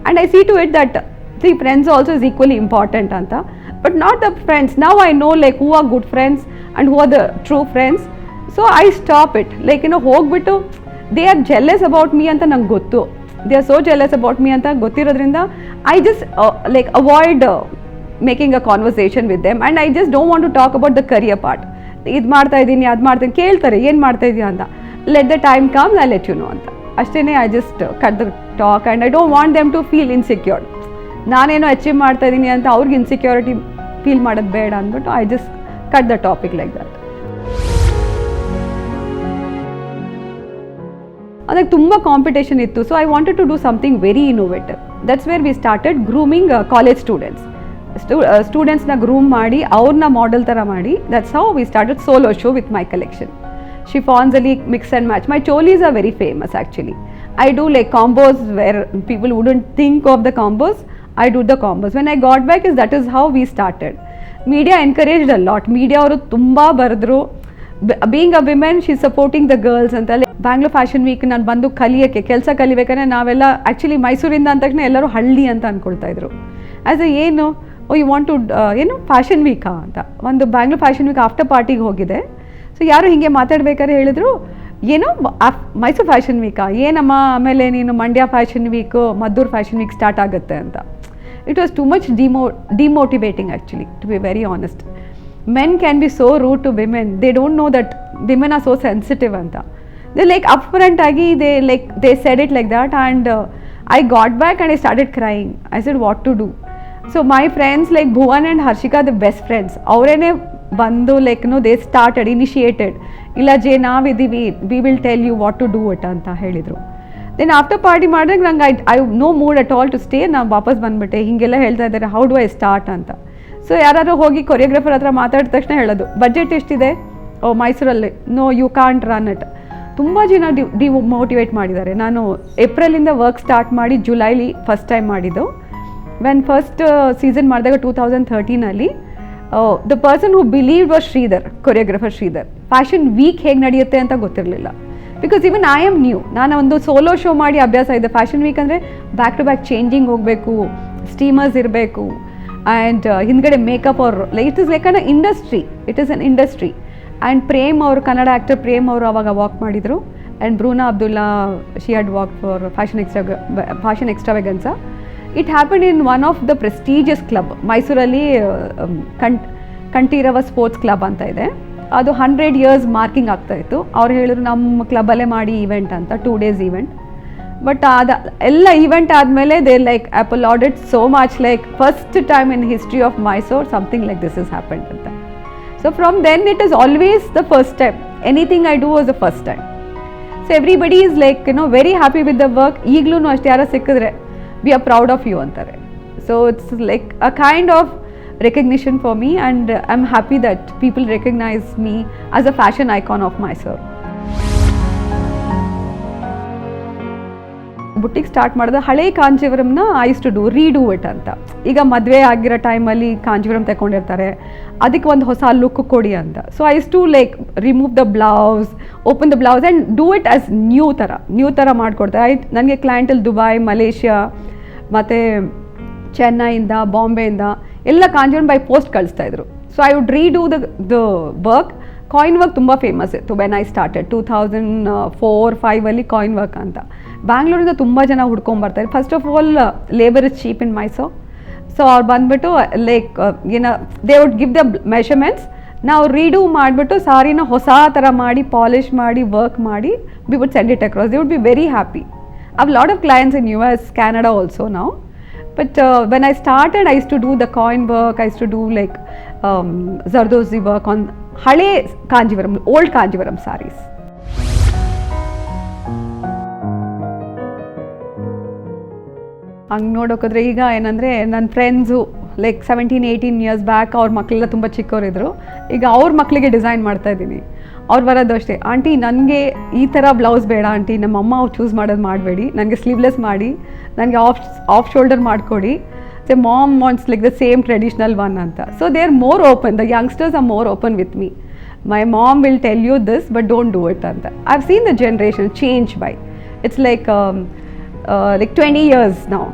And I see to it that the friends also is equally important anta, but not the friends. Now I know like who are good friends and who are the true friends. So I stop it. Like ಹೋಗ್ಬಿಟ್ಟು they are jealous about me anta nange gottu. They are so jealous about me anta gottirodrinda I just like avoid making a conversation with them, and I just don't want to talk about the career part. ಇದು ಮಾಡ್ತಾ ಇದ್ದೀನಿ, ಅದು ಮಾಡ್ತೀನಿ, ಕೇಳ್ತಾರೆ ಏನು ಮಾಡ್ತಾ ಇದೀಯ ಅಂತ. Let the time comes, I'll let you know ಅಂತ ಅಷ್ಟೇ. I just cut the talk and I don't want them to feel insecured. ನಾನೇನೋ ಅಚೀವ್ ಮಾಡ್ತಾ ಇದ್ದೀನಿ ಅಂತ ಅವ್ರಿಗೆ ಇನ್ಸೆಕ್ಯೂರಿಟಿ ಫೀಲ್ ಮಾಡೋದು ಬೇಡ ಅಂದ್ಬಿಟ್ಟು I just cut the topic like that. ಅದಕ್ಕೆ ತುಂಬ ಕಾಂಪಿಟೇಷನ್ ಇತ್ತು. So I wanted to do something very innovative. That's where we started grooming college students. ಸ್ಟೂಡೆಂಟ್ಸ್ನ ಗ್ರೂಮ್ ಮಾಡಿ ಅವ್ರನ್ನ ಮಾಡೆಲ್ ಥರ ಮಾಡಿ, that's how we started solo show with my collection. Chiffons ali mix and match. My cholis are very famous actually. I do like combos where people wouldn't think of the combos. I do the combos. When I got back, that is how we started. Media encouraged a lot. Media ಅವರು ತುಂಬ ಬರೆದ್ರು. Being a woman, she's supporting the girls ಅಂತ. Bangalore fashion weak ನಾನು ಬಂದು ಕಲಿಯೋಕ್ಕೆ, ಕೆಲಸ ಕಲಿಬೇಕಾದ್ರೆ ನಾವೆಲ್ಲ actually ಮೈಸೂರಿಂದ ಅಂದ ತಕ್ಷಣ ಎಲ್ಲರೂ ಹಳ್ಳಿ ಅಂತ ಅಂದ್ಕೊಳ್ತಾ ಇದ್ರು. ಆ್ಯಸ್ ಎ ಏನು ಯು ವಾಂಟ್ ಟು ಏನು ಫ್ಯಾಷನ್ ವೀಕಾ ಅಂತ. ಒಂದು ಬ್ಯಾಂಗ್ಳೂರ್ ಫ್ಯಾಷನ್ ವೀಕ್ ಆಫ್ಟರ್ ಪಾರ್ಟಿಗೆ ಹೋಗಿದೆ. ಸೊ ಯಾರು ಹೀಗೆ ಮಾತಾಡ್ಬೇಕಾದ್ರೆ ಹೇಳಿದ್ರು, ಏನೋ ಮೈಸೂರು ಫ್ಯಾಷನ್ ವೀಕಾ ಏನಮ್ಮ, ಆಮೇಲೆ ನೀನು Mandya fashion week, Maddur fashion week start ಆಗುತ್ತೆ ಅಂತ. It was too much demotivating actually, to be very honest. Men can be so rude to women. They don't know that women are so sensitive ಅಂತ. They like up front ಆಗಿ they said it like that, and I got back and I started crying. I said what to do. So my friends like Bhuvan and Harshika, the best friends, ಅವರೇನೆ ಬಂದು like they started, initiated. ಇಲ್ಲ ಜೆ ನಾವಿದ್ದೀವಿ, we will tell you what to do it ಅಂತ ಹೇಳಿದರು. Then after party ಮಾಡಿದಾಗ ನಂಗೆ I no mood at all to stay. ನಾನು ವಾಪಸ್ ಬಂದುಬಿಟ್ಟೆ. ಹೀಗೆಲ್ಲ ಹೇಳ್ತಾ ಇದ್ದಾರೆ, ಹೌ ಡು ಐ ಸ್ಟಾರ್ಟ್ ಅಂತ. ಸೊ ಯಾರು ಹೋಗಿ ಕೊರಿಯೋಗ್ರಾಫರ್ ಹತ್ರ ಮಾತಾಡಿದ ತಕ್ಷಣ ಹೇಳೋದು, ಬಜೆಟ್ ಎಷ್ಟಿದೆ, ಓ ಮೈಸೂರಲ್ಲಿ, no you can't run it. ತುಂಬ ಜನ ಡಿಮೋಟಿವೇಟ್ ಮಾಡಿದ್ದಾರೆ. ನಾನು ಏಪ್ರಿಲಿಂದ ವರ್ಕ್ ಸ್ಟಾರ್ಟ್ ಮಾಡಿ ಜುಲೈಲಿ ಫಸ್ಟ್ ಟೈಮ್ ಮಾಡಿದ್ದು. ವೆನ್ ಫಸ್ಟ್ ಸೀಸನ್ ಮಾಡಿದಾಗ 2013 the person who believed was Shridhar, choreographer Shridhar. Fashion week ಹೇಗೆ ನಡೆಯುತ್ತೆ ಅಂತ ಗೊತ್ತಿರಲಿಲ್ಲ. Because even I am new. ನಾನು ಒಂದು ಸೋಲೋ ಶೋ ಮಾಡಿ ಅಭ್ಯಾಸ ಇದೆ. ಫ್ಯಾಷನ್ ವೀಕ್ ಅಂದರೆ ಬ್ಯಾಕ್ ಟು ಬ್ಯಾಕ್ ಚೇಂಜಿಂಗ್ ಹೋಗಬೇಕು, ಸ್ಟೀಮರ್ಸ್ ಇರಬೇಕು, ಆ್ಯಂಡ್ ಹಿಂದ್ಗಡೆ ಮೇಕಪ್ ಅವ್ರು like it is like an industry. It is an industry. And Prem ಅವರು, ಕನ್ನಡ ಆ್ಯಕ್ಟರ್ ಪ್ರೇಮ್ ಅವರು ಅವಾಗ ವಾಕ್ ಮಾಡಿದರು. And Bruna Abdullah, she had walk for fashion extravaganza. It happened in one of the prestigious club, ಮೈಸೂರಲ್ಲಿ Kanteerava sports club ಅಂತ ಇದೆ. ಅದು 100 years marking ಆಗ್ತಾಯಿತ್ತು. ಅವ್ರು ಹೇಳಿದ್ರು ನಮ್ಮ ಕ್ಲಬ್ಬಲ್ಲೇ ಮಾಡಿ ಈವೆಂಟ್ ಅಂತ, 2 days ಈವೆಂಟ್. ಬಟ್ ಎಲ್ಲ ಈವೆಂಟ್ ಆದಮೇಲೆ they like applauded so much, like first time in history of Mysore something like this is happened ಅಂತ. So from then it is always the first time, anything I do was the first time. So everybody is like very happy with the work. ಈಗಲೂ ಅಷ್ಟು ಯಾರೋ ಸಿಕ್ಕಿದ್ರೆ we are proud of you ಅಂತಾರೆ. So it's like a kind of recognition for me, and I'm happy that people recognize me as a fashion icon of Mysore. ಬುಟ್ಟಿಕ್ start ಮಾಡಿದ ಹಳೆ ಕಾಂಜೀವರಂನ I use to redo it ಅಂತ. ಈಗ ಮದುವೆ ಆಗಿರೋ ಟೈಮಲ್ಲಿ ಕಾಂಜೀವರಂ ತಗೊಂಡಿರ್ತಾರೆ, ಅದಕ್ಕೆ ಒಂದು ಹೊಸ ಲುಕ್ ಕೊಡಿ ಅಂತ. So I use to like remove the blouse, open the blouse and do it as new ಥರ ಮಾಡಿಕೊಡ್ತಾರೆ. ನನಗೆ ಕ್ಲೈಂಟಲ್ಲಿ ದುಬೈ, ಮಲೇಷ್ಯಾ ಮತ್ತು ಚೆನ್ನೈಯಿಂದ, ಬಾಂಬೆಯಿಂದ ಎಲ್ಲ ಕಾಂಜೀವರಂ ಬೈ ಪೋಸ್ಟ್ ಕಳಿಸ್ತಾಯಿದ್ರು. So I would redo the work. Coin work ತುಂಬ ಫೇಮಸ್ ಇತ್ತು when I started 2004-5 coin work ಅಂತ. ಬ್ಯಾಂಗ್ಳೂರಿಂದ ತುಂಬ ಜನ ಹುಡ್ಕೊಂಬರ್ತಾರೆ. First of all labour is cheap in Mysore. So ಅವ್ರು ಬಂದುಬಿಟ್ಟು like they would give the measurements, ನಾವು ರೀಡೂ ಮಾಡಿಬಿಟ್ಟು ಸಾರಿನ ಹೊಸ ಥರ ಮಾಡಿ ಪಾಲಿಷ್ ಮಾಡಿ ವರ್ಕ್ ಮಾಡಿ we would send it across. They would be very happy. I have lot of clients in US, Canada also now. But when I started, I used to do the coin work, I used to do like Zardozi work on hale Kanjivaram, old Kanjivaram sarees. ಹಂಗೆ ನೋಡೋಕ್ಕೋದ್ರೆ ಈಗ ಏನಂದರೆ ನನ್ನ friends like 17-18 years back ಅವ್ರ ಮಕ್ಕಳೆಲ್ಲ ತುಂಬ ಚಿಕ್ಕವರಿದ್ದರು. ಈಗ ಅವ್ರ ಮಕ್ಕಳಿಗೆ ಡಿಸೈನ್ ಮಾಡ್ತಾಯಿದ್ದೀನಿ. ಅವ್ರು ಬರೋದು ಅಷ್ಟೇ, ಆಂಟಿ ನನಗೆ ಈ ಥರ ಬ್ಲೌಸ್ ಬೇಡ ಆಂಟಿ, ನಮ್ಮಮ್ಮ ಅವ್ರು ಚೂಸ್ ಮಾಡೋದು ಮಾಡಬೇಡಿ, ನನಗೆ ಸ್ಲೀವ್ಲೆಸ್ ಮಾಡಿ, ನನಗೆ ಆಫ್ ಶೋಲ್ಡರ್ ಮಾಡಿಕೊಡಿ. So mom wants like the same traditional one ಅಂತ. So they are more open, the youngsters are more open with me. My mom will tell you this but don't do it ಅಂತ. I have seen the generation change by it's like 20 years ನಾವು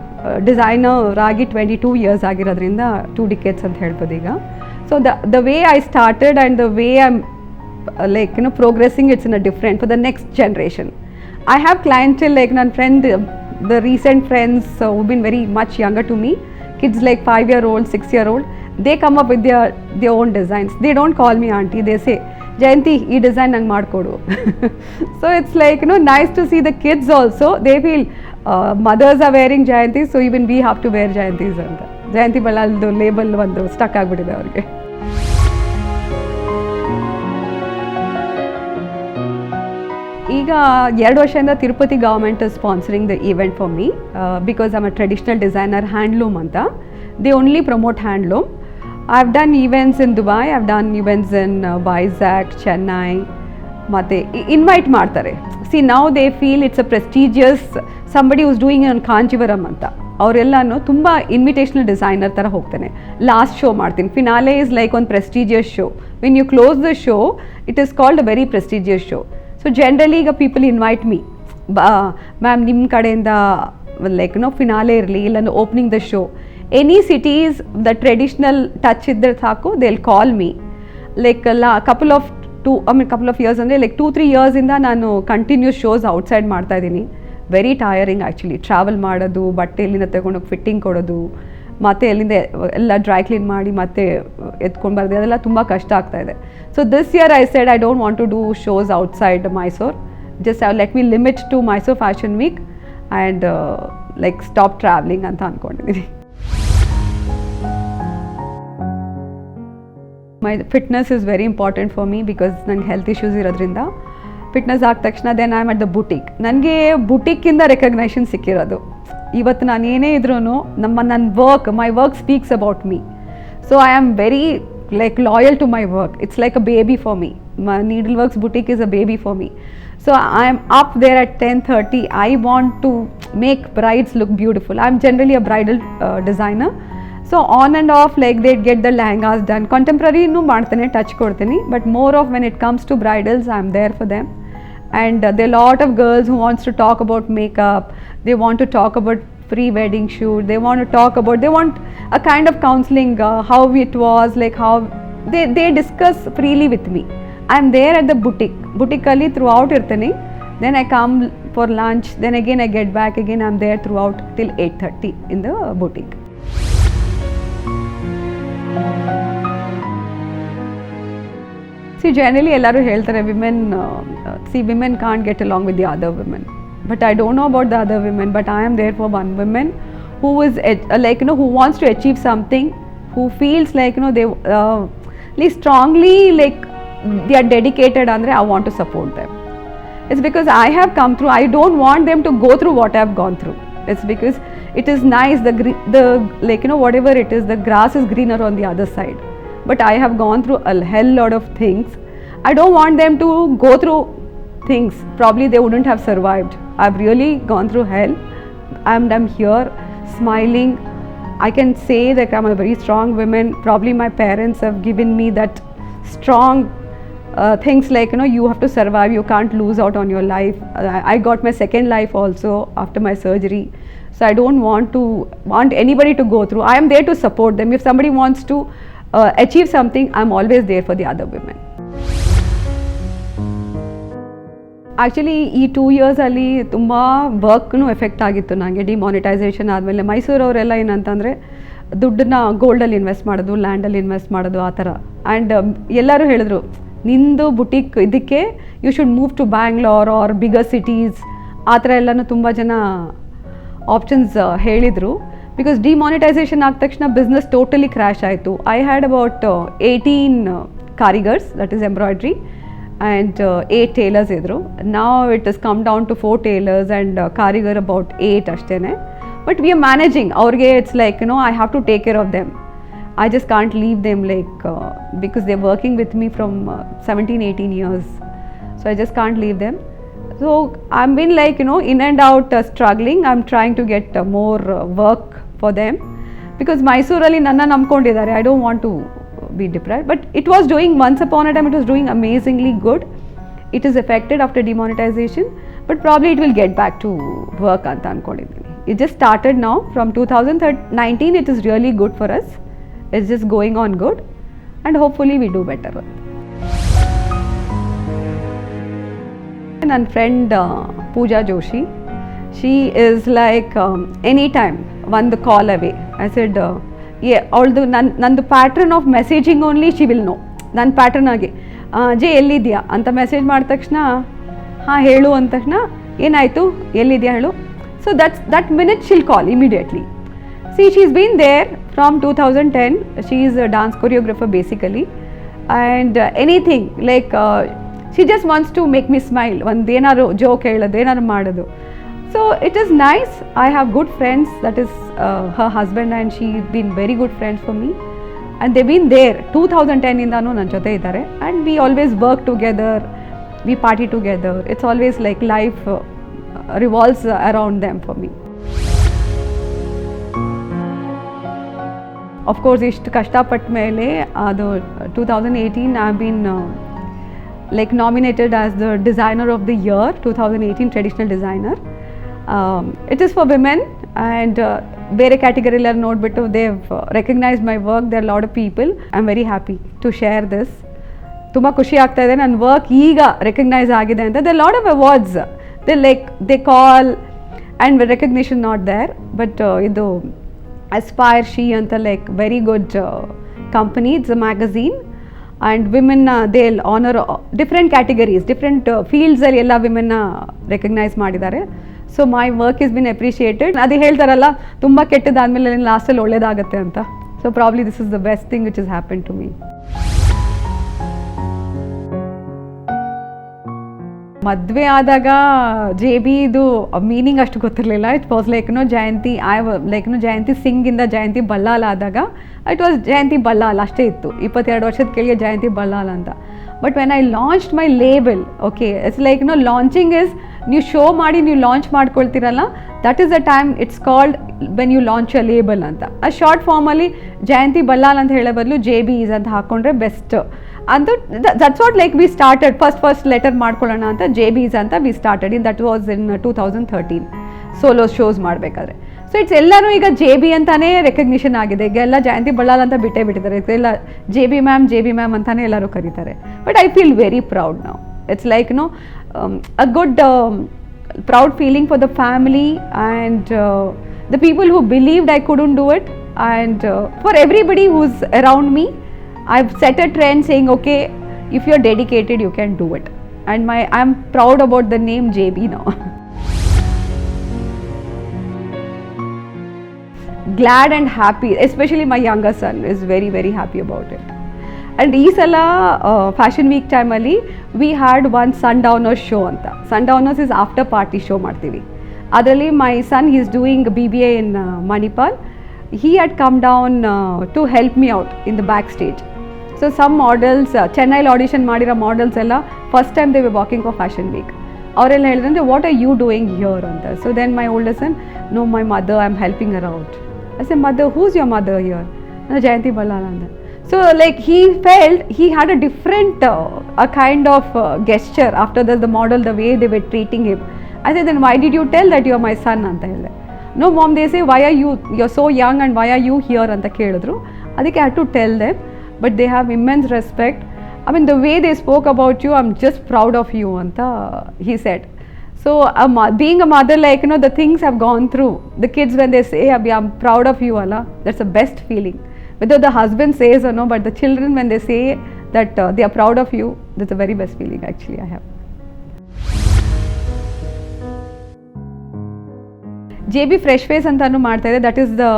designer ಆಗಿ 22 years ಆಗಿರೋದ್ರಿಂದ 2 decades ಅಂತ ಹೇಳ್ಬೋದು ಈಗ. So the way I started and the way I like progressing, it's in a different for the next generation. I have clientele like ನನ್ನ friend, the recent friends who've been very much younger to me, kids like 5-year-old, 6-year-old, they come up with their own designs. They don't call me auntie, they say Jayanti ee design nange ಮಾಡ್ಕೊಡು. So it's like nice to see the kids also, they feel mothers are wearing Jayanti, so even we have to wear Jayantis ಅಂತ. ಜಯಂತಿ ಬಳ್ಳಾಲ್ದು label ಒಂದು stuck ಆಗಿಬಿಟ್ಟಿದೆ ಅವ್ರಿಗೆ. ಈಗ 2 ವರ್ಷದಿಂದ Tirupati government is sponsoring the event for me because I am a traditional designer, handloom ಅಂತ. They only promote handloom. I have done events in Dubai, I have done events in Vizag, Chennai, ಮತ್ತು invite ಮಾಡ್ತಾರೆ. See now they feel it's a prestigious somebody who's doing in Kanjeevaram ಅಂತ. ಅವರೆಲ್ಲನೂ ತುಂಬ invitational designer ಥರ ಹೋಗ್ತಾನೆ. Last show ಮಾಡ್ತೀನಿ, finale is like ಒಂದು prestigious show. When you close the show it is called a very prestigious show. So generally ಈಗ people invite me, ma'am ನಿಮ್ಮ ಕಡೆಯಿಂದ ಲೈಕ್ ಫಿನಾಲೆ ಇರಲಿ, ಇಲ್ಲ opening the show, any cities the traditional touch ಇದ್ದರೆ ಸಾಕು, they will call me. Like couple of years ಅಂದರೆ like 2-3 yearsಯಿಂದ ನಾನು continuous shows outside ಮಾಡ್ತಾಯಿದ್ದೀನಿ. ವೆರಿ ಟಯರಿಂಗ್ ಆ್ಯಕ್ಚುಲಿ, ಟ್ರಾವೆಲ್ ಮಾಡೋದು, ಬಟ್ಟೆ ಎಲ್ಲಿಂದ ತಗೊಂಡೋಗಿ ಫಿಟ್ಟಿಂಗ್ ಕೊಡೋದು, ಮತ್ತು ಎಲ್ಲಿಂದ ಎಲ್ಲ ಡ್ರೈ ಕ್ಲೀನ್ ಮಾಡಿ ಮತ್ತೆ ಎತ್ಕೊಂಡು ಬರೋದು, ಅದೆಲ್ಲ ತುಂಬ ಕಷ್ಟ ಆಗ್ತಾಯಿದೆ. So this year I said I don't want to do shows outside Mysore, just let me limit to Mysore fashion week and like stop travelling ಅಂತ ಅಂದ್ಕೊಂಡಿದ್ದೀನಿ. My fitness is very important for me because ನಂಗೆ health issues ಇರೋದ್ರಿಂದ. Fitness ಆದ ತಕ್ಷಣ then I am at the boutique. ನನಗೆ ಬುಟಿಕ್ಕಿಂದ recognition ಸಿಕ್ಕಿರೋದು. ಇವತ್ತು ನಾನು ಏನೇ ಇದ್ರೂ ನನ್ನ my work speaks about me. So I am very like loyal to my work. It's like a baby for me. Needle works boutique is a baby for me. So I am up there at 10:30. I want to make brides look beautiful. I am generally a bridal designer. So on and off like they get the lehengas done. Contemporary nu ಮಾಡ್ತೇನೆ, touch ಕೊಡ್ತೀನಿ, but more of when it comes to bridals I am there for them. And there are a lot of girls who wants to talk about makeup. They want to talk about pre-wedding shoot. They want a kind of counseling, how it was, like how they discuss freely with me. I am there at the boutique ಅಲ್ಲಿ throughout ಇರ್ತೇನೆ. Then I come for lunch, then again I get back again. I am there throughout till 8:30 in the boutique. See, generally ಎಲ್ಲರೂ ಹೇಳ್ತಾರೆ women can't get along with the other women. But I don't know about the other women, but I am there for one woman who is who wants to achieve something, who feels they strongly they are dedicated, andre I want to support them. It's because I have come through. I don't want them to go through what I have gone through. It's because it is nice, whatever it is, the grass is greener on the other side. But I have gone through a hell lot of things. I don't want them to go through things probably they wouldn't have survived. I've really gone through hell, and I'm here smiling. I can say that I'm a very strong woman. Probably my parents have given me that strong things you have to survive, you can't lose out on your life. I got my second life also after my surgery. So I don't want anybody to go through. I am there to support them. If somebody wants to achieve something, I'm always there for the other women. Actually ಈ 2 yearsಲ್ಲಿ ತುಂಬ ವರ್ಕ್ನೂ effect ಆಗಿತ್ತು ನನಗೆ. Demonetisation ಆದಮೇಲೆ ಮೈಸೂರವರೆಲ್ಲ ಏನಂತಂದರೆ ದುಡ್ಡನ್ನ ಗೋಲ್ಡಲ್ಲಿ invest ಮಾಡೋದು, ಲ್ಯಾಂಡಲ್ಲಿ invest ಮಾಡೋದು ಆ ಥರ. ಆ್ಯಂಡ್ ಎಲ್ಲರೂ ಹೇಳಿದ್ರು, ನಿಂದು ಬುಟಿಕ್ ಇದಕ್ಕೆ you should move to Bangalore or bigger cities, ಆ ಥರ ಎಲ್ಲನೂ ತುಂಬ ಜನ ಆಪ್ಷನ್ಸ್ ಹೇಳಿದರು. ಬಿಕಾಸ್ ಡಿಮಾನಿಟೈಸೇಷನ್ ಆದ ತಕ್ಷಣ ಬಿಸ್ನೆಸ್ ಟೋಟಲಿ ಕ್ರ್ಯಾಶ್ ಆಯಿತು. ಐ ಹ್ಯಾಡ್ ಅಬೌಟ್ 18 ಕಾರಿಗರ್ಸ್, that is embroidery, and 8 tailors idru. Now it has come down to 4 tailors and karigar about 8 ashtene. But we are managing. Aurge it's I have to take care of them. I just can't leave them because they're working with me from 17-18 years. So I just can't leave them. So I've been in and out struggling. I'm trying to get more work for them because Mysore alli nanna namkondidare. I don't want to be deprived, but it was doing, once upon a time it was doing amazingly good. It is affected after demonetization, but probably it will get back to work anta ankondidini. It just started now from 2019. It is really good for us. It's just going on good, and hopefully we do better. ನನ್ನ friend Pooja Joshi, she is anytime one call away. I said ಅವಳದು ನಂದು pattern of messaging only she will know. ನನ್ನ pattern ಆಗಿ ಜೆ ಎಲ್ಲಿದೆಯಾ ಅಂತ message ಮಾಡಿದ ತಕ್ಷಣ ಹಾಂ ಹೇಳು ಅಂದ ತಕ್ಷಣ ಏನಾಯಿತು ಎಲ್ಲಿದೆಯಾ ಹೇಳು. So that minute she'll call immediately. See she is been there from 2010. She is a dance choreographer basically, and anything she just wants to make me smile. ಒಂದು ಏನಾದ್ರು ಜೋಕ್ ಹೇಳೋದು, ಏನಾದ್ರು ಮಾಡೋದು. So it is nice. I have good friends, that is her husband, and she's been very good friends for me, and they've been there 2010 indanu nan jothe idare, and we always work together, we party together. It's always life revolves around them for me. Of course ishtu kashta patt mele adu 2018 I've been nominated as the designer of the year 2018 traditional designer. It is for women, and ಬೇರೆ ಕ್ಯಾಟಗರಿಯಲ್ಲಿ ನೋಡಿಬಿಟ್ಟು they recognise my work. There lot of people. I am very happy to share this. ತುಂಬ ಖುಷಿ ಆಗ್ತಾ ಇದೆ ನನ್ನ work ಈಗ recognise ಆಗಿದೆ ಅಂತ. There lot of awards they call and recognition not there, but ಇದು ಅಸ್ಪೈರ್ ಶಿ ಅಂತ very good company, it's a magazine. And ವಿಮೆನ್ನ they honour different categories, different ಫೀಲ್ಡ್ಸಲ್ಲಿ ಎಲ್ಲ ವಿಮೆನ್ನ ರೆಕಗ್ನೈಸ್ ಮಾಡಿದ್ದಾರೆ. So my work is been appreciated. ಅದೇ ಹೇಳ್ತಾರಲ್ಲ, ತುಂಬ ಕೆಟ್ಟದಾದ್ಮೇಲೆ ಲಾಸ್ಟಲ್ಲಿ ಒಳ್ಳೇದಾಗುತ್ತೆ ಅಂತ. So probably this is the best thing which is happen to me. ಮದುವೆ ಆದಾಗ ಜೆ ಬಿದು ಮೀನಿಂಗ್ ಅಷ್ಟು ಗೊತ್ತಿರಲಿಲ್ಲ. ಇಟ್ ವಾಸ್ ಜಯಂತಿ ಜಯಂತಿ ಸಿಂಗಿಂದ ಜಯಂತಿ ಬಲ್ಲಾಲ್ ಆದಾಗ ಇಟ್ ವಾಸ್ ಜಯಂತಿ ಬಲ್ಲಾಲ್ ಅಷ್ಟೇ ಇತ್ತು. 22 ವರ್ಷದ ಕೆಳಗೆ ಜಯಂತಿ ಬಲ್ಲಾಲ್ ಅಂತ. But when I launched my label, okay, it's launching is ನೀವು ಶೋ ಮಾಡಿ ನೀವು ಲಾಂಚ್ ಮಾಡ್ಕೊಳ್ತೀರಲ್ಲ, that is the time it's called when you launch a label ಅಂತ. ಆ ಶಾರ್ಟ್ ಫಾರ್ಮಲ್ಲಿ ಜಯಂತಿ ಬಲ್ಲಾಲ್ ಅಂತ ಹೇಳೋ ಬದಲು ಜೆ ಬೀಸ್ ಅಂತ ಹಾಕ್ಕೊಂಡ್ರೆ ಬೆಸ್ಟ್ ಅಂತ. That's what we started. First letter ಮಾಡ್ಕೊಳ್ಳೋಣ ಅಂತ ಜೆ ಬೀಸ್ ಅಂತ we started in. That was in 2013 solo shows ಮಾಡಬೇಕಾದ್ರೆ. ಸೊ ಇಟ್ಸ್ ಎಲ್ಲರೂ ಈಗ ಜೆ ಬಿ ಅಂತಾನೇ ರೆಕಗ್ನಿಷನ್ ಆಗಿದೆ. ಈಗ ಎಲ್ಲ ಜಯಂತಿ ಬಲ್ಲಾಲ್ ಅಂತ ಬಿಟ್ಟೇ ಬಿಟ್ಟಿದ್ದಾರೆ. ಎಲ್ಲ ಜೆ ಬಿ ಮ್ಯಾಮ್ ಅಂತಾನೆ ಎಲ್ಲರೂ ಕರೀತಾರೆ. But I feel very proud now. It's a good proud feeling for the family and the people who believed I couldn't do it, and for everybody who's around me. I've set a trend saying, okay, if you're dedicated, you can do it. And I'm proud about the name JB now. Glad and happy, especially my younger son is very, very happy about it. And ಈ ಸಲ fashion week ಟೈಮಲ್ಲಿ we had one sundowners show ಅಂತ. Sundowners is after party show ಮಾಡ್ತೀವಿ. ಅದರಲ್ಲಿ my son is doing BBA in Manipal. He had come down to help me out in the backstage. So some models, ಚೆನ್ನೈಲಿ audition ಮಾಡಿರೋ models ಎಲ್ಲ first time they were walking for fashion week. ಅವರೆಲ್ಲ ಹೇಳಿದ್ರೆ what are you doing here ಅಂತ. So then my older son, no my mother, I am helping her out. I said, mother, who's your mother here? No, Jayanti Ballalanda. So like he felt he had a different a kind of gesture after the model, the way they were treating him. I said, then why did you tell that you are my son anta hele? No mom, they say, why are you're so young and why are you here anta kelidru. Adike I had to tell them, but they have immense respect. I mean, the way they spoke about you, I'm just proud of you anta he said. So being a mother, like, you know, the things I've gone through, the kids when they say, Abhi, I'm proud of you, Allah, that's the best feeling. Whether the husband says or no, but the children when they say that they are proud of you, that's the very best feeling actually I have. JB Fresh Face ಅಂತಾನು ಮಾಡ್ತಾ ಇದೆ. That is the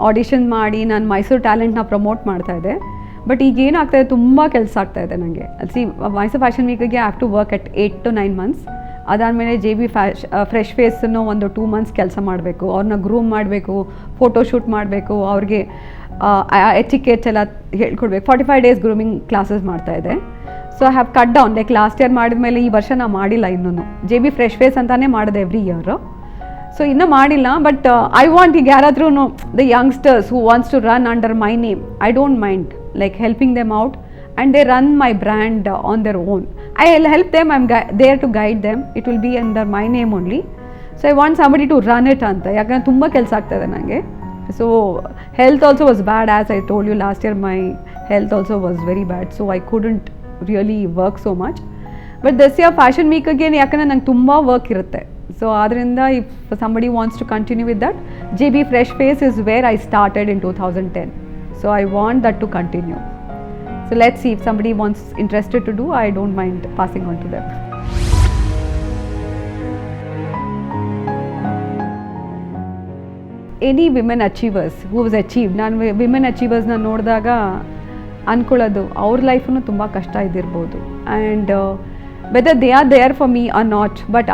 audition ಮಾಡಿ ನಾನು Mysuru ಟ್ಯಾಲೆಂಟ್ನ promote ಮಾಡ್ತಾ ಇದ್ದೆ. But ಈಗ ಏನಾಗ್ತಾ ಇದೆ, ತುಂಬ ಕೆಲಸ ಆಗ್ತಾ ಇದೆ ನನಗೆ. ಮೈಸೂರು ಫ್ಯಾಷನ್ ವೀಕಿಗೆ I have to work at 8 to 9 months. ಅದಾದಮೇಲೆ JB ಫ್ರೆಶ್ ಫೇಸನ್ನು ಒಂದು 2 months ಕೆಲಸ ಮಾಡಬೇಕು, ಅವ್ರನ್ನ ಗ್ರೂಮ್ ಮಾಡಬೇಕು, ಫೋಟೋಶೂಟ್ ಮಾಡಬೇಕು, ಅವ್ರಿಗೆ ಎಟಿಕೆಟ್ಸ್ ಎಲ್ಲ ಹೇಳ್ಕೊಡ್ಬೇಕು. 45 days ಗ್ರೂಮಿಂಗ್ ಕ್ಲಾಸಸ್ ಮಾಡ್ತಾಯಿದ್ದೆ. So I have cut down. Like last year ಮಾಡಿದ್ಮೇಲೆ ಈ ವರ್ಷ ನಾನು ಮಾಡಿಲ್ಲ ಇನ್ನೂ. JB ಫ್ರೆಶ್ ಫೇಸ್ ಅಂತಲೇ ಮಾಡಿದೆ ಎವ್ರಿ ಇಯರು. ಸೊ ಇನ್ನೂ ಮಾಡಿಲ್ಲ. ಬಟ್ ಐ ವಾಂಟ್, ಈಗ ಯಾರಾದ್ರೂ the youngsters who wants to run under my name, I don't mind like helping them out. And they run my brand on their own. I'll help them, I'm there to guide them. It will be under my name only. So I want somebody to run it anta. Yakandre tumba ಕೆಲಸ ಆಗ್ತದೆ ನನಗೆ. So health also was bad, as I told you last year my health also was very bad, so I couldn't really work so much. But this year fashion week again yakandre nange tumba work irutte. So adrinda if somebody wants to continue with that, JB Fresh Face is where I started in 2010. So I want that to continue. So let's see, if somebody wants interested to do, I don't mind passing on to them. Any women achievers who has achieved, ನಾನು women achievers ನ ನೋಡಿದಾಗ ಅನ್ಕೊಳ್ಳೋದು ಅವ್ರ ಲೈಫನ್ನು ತುಂಬ ಕಷ್ಟ ಇದ್ದಿರ್ಬೋದು. And whether they are there for me or not, but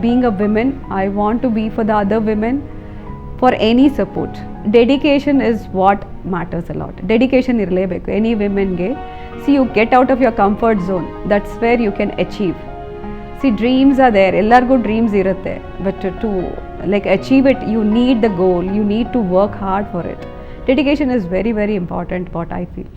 being a woman, I want to be for the other women for any support. Dedication is what matters a lot. Dedication ಇರಲೇಬೇಕು any ವಿಮೆನ್ಗೆ. See you get out of your comfort zone, that's where you can achieve. See dreams are there, ಎಲ್ಲರಿಗೂ dreams ಇರುತ್ತೆ. But to like achieve it, you need the goal, you need to work hard for it. Dedication is very, very important, what I feel.